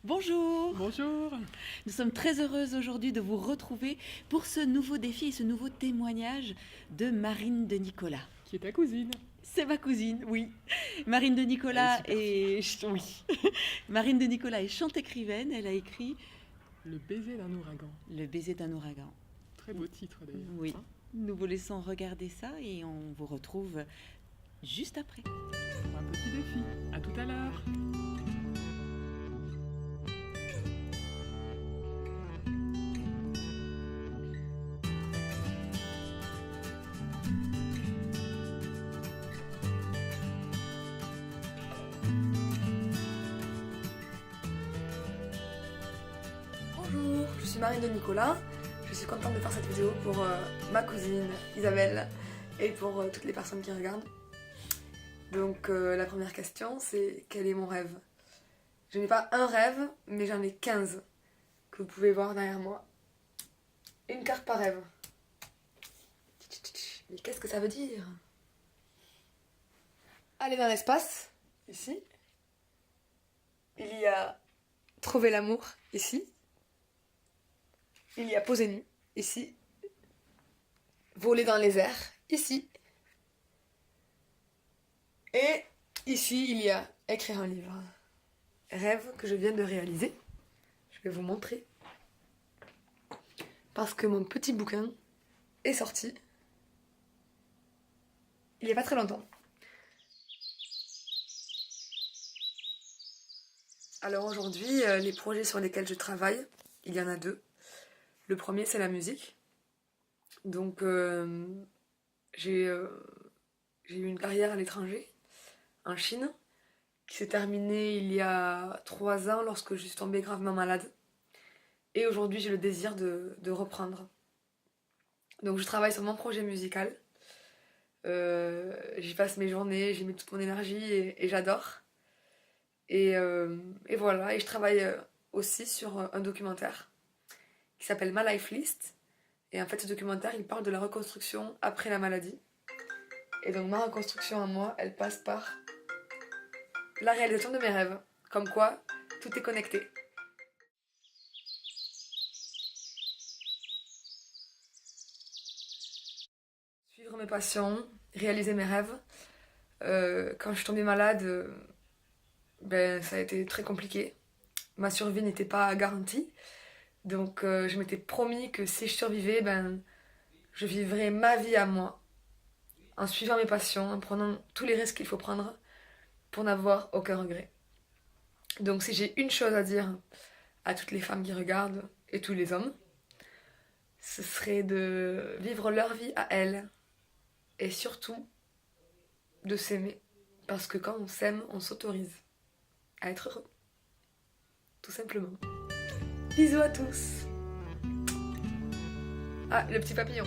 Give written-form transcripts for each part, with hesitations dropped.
Bonjour, Bonjour. nous sommes très heureuses aujourd'hui de vous retrouver pour ce nouveau défi et ce nouveau témoignage de Marine de Nicolas. Qui est ta cousine? C'est ma cousine, oui. Marine de Elle est Nicolas super est... Oui. Marine de Nicolas est chante-écrivaine, elle a écrit Le baiser d'un ouragan. Le baiser d'un ouragan. Très beau titre d'ailleurs. Oui, Hein, nous vous laissons regarder ça et on vous retrouve juste après. pour un petit défi. À tout à l'heure. Bonjour, je suis Marine de Nicolas. Je suis contente de faire cette vidéo pour ma cousine Isabelle et pour toutes les personnes qui regardent. Donc la première question c'est quel est mon rêve? Je n'ai pas un rêve, mais j'en ai 15 que vous pouvez voir derrière moi. Une carte par rêve. Mais qu'est-ce que ça veut dire? Aller dans l'espace, ici. Il y a trouver l'amour, ici. Il y a poser nu, ici. Voler dans les airs, ici. Et ici, il y a écrire un livre. Rêve que je viens de réaliser. Je vais vous montrer. Parce que mon petit bouquin est sorti il n'y a pas très longtemps. Alors aujourd'hui, les projets sur lesquels je travaille, il y en a deux. Le premier, c'est la musique. Donc j'ai eu une carrière à l'étranger, en Chine, qui s'est terminée il y a 3 ans lorsque je suis tombée gravement malade. Et aujourd'hui, j'ai le désir de reprendre. Donc je travaille sur mon projet musical. J'y passe mes journées, j'y mets toute mon énergie et j'adore. Et voilà, et je travaille aussi sur un documentaire qui s'appelle My Life List. Et en fait, ce documentaire, il parle de la reconstruction après la maladie. Et donc ma reconstruction à moi, elle passe par la réalisation de mes rêves. Comme quoi, tout est connecté. Suivre mes passions, réaliser mes rêves. Quand je suis tombée malade, ben, ça a été très compliqué. Ma survie n'était pas garantie. Donc je m'étais promis que si je survivais, ben, je vivrais ma vie à moi. En suivant mes passions, en prenant tous les risques qu'il faut prendre pour n'avoir aucun regret. Donc si j'ai une chose à dire à toutes les femmes qui regardent et tous les hommes, ce serait de vivre leur vie à elles et surtout de s'aimer. Parce que quand on s'aime, on s'autorise à être heureux. Tout simplement. Bisous à tous. Ah, le petit papillon.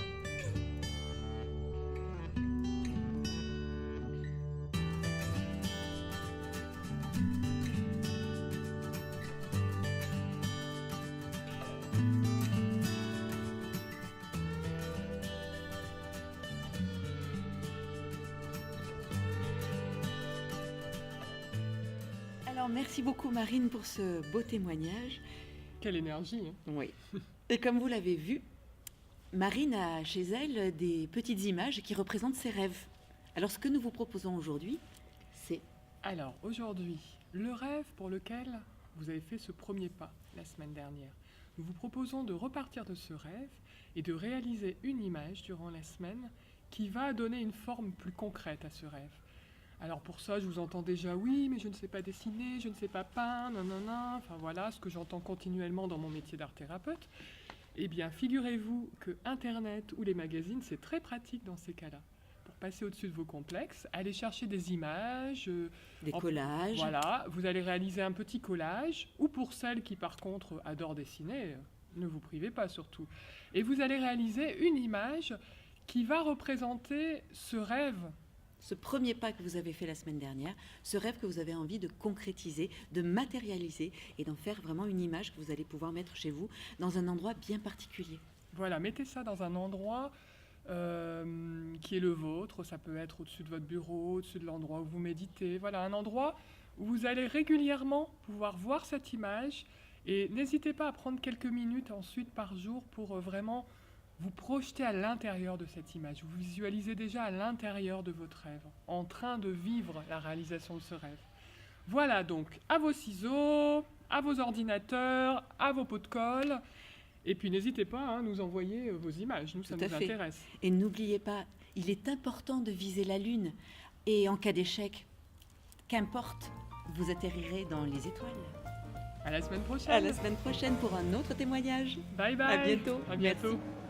Alors merci beaucoup Marine pour ce beau témoignage. Quelle énergie, hein. Oui. Et comme vous l'avez vu, Marine a chez elle des petites images qui représentent ses rêves. Alors ce que nous vous proposons aujourd'hui, c'est... Alors aujourd'hui, le rêve pour lequel vous avez fait ce premier pas la semaine dernière. Nous vous proposons de repartir de ce rêve et de réaliser une image durant la semaine qui va donner une forme plus concrète à ce rêve. Alors pour ça, je vous entends déjà, oui, mais je ne sais pas dessiner, je ne sais pas peindre, nanana, enfin voilà, ce que j'entends continuellement dans mon métier d'art thérapeute. Eh bien, figurez-vous que Internet ou les magazines, c'est très pratique dans ces cas-là. Pour passer au-dessus de vos complexes, allez chercher des images. Des collages. Voilà, vous allez réaliser un petit collage, ou pour celles qui par contre adorent dessiner, ne vous privez pas surtout. Et vous allez réaliser une image qui va représenter ce rêve. Ce premier pas que vous avez fait la semaine dernière, ce rêve que vous avez envie de concrétiser, de matérialiser et d'en faire vraiment une image que vous allez pouvoir mettre chez vous dans un endroit bien particulier. Voilà, mettez ça dans un endroit qui est le vôtre. Ça peut être au-dessus de votre bureau, au-dessus de l'endroit où vous méditez. Voilà, un endroit où vous allez régulièrement pouvoir voir cette image et n'hésitez pas à prendre quelques minutes ensuite par jour pour vraiment vous projeter à l'intérieur de cette image. Vous visualisez déjà à l'intérieur de votre rêve, en train de vivre la réalisation de ce rêve. Voilà donc à vos ciseaux, à vos ordinateurs, à vos pots de colle. Et puis n'hésitez pas à nous envoyer vos images, nous ça Tout à nous fait. intéresse. Et n'oubliez pas, il est important de viser la Lune. Et en cas d'échec, qu'importe, vous atterrirez dans les étoiles. À la semaine prochaine. À la semaine prochaine pour un autre témoignage. Bye bye. À bientôt. À bientôt. Merci.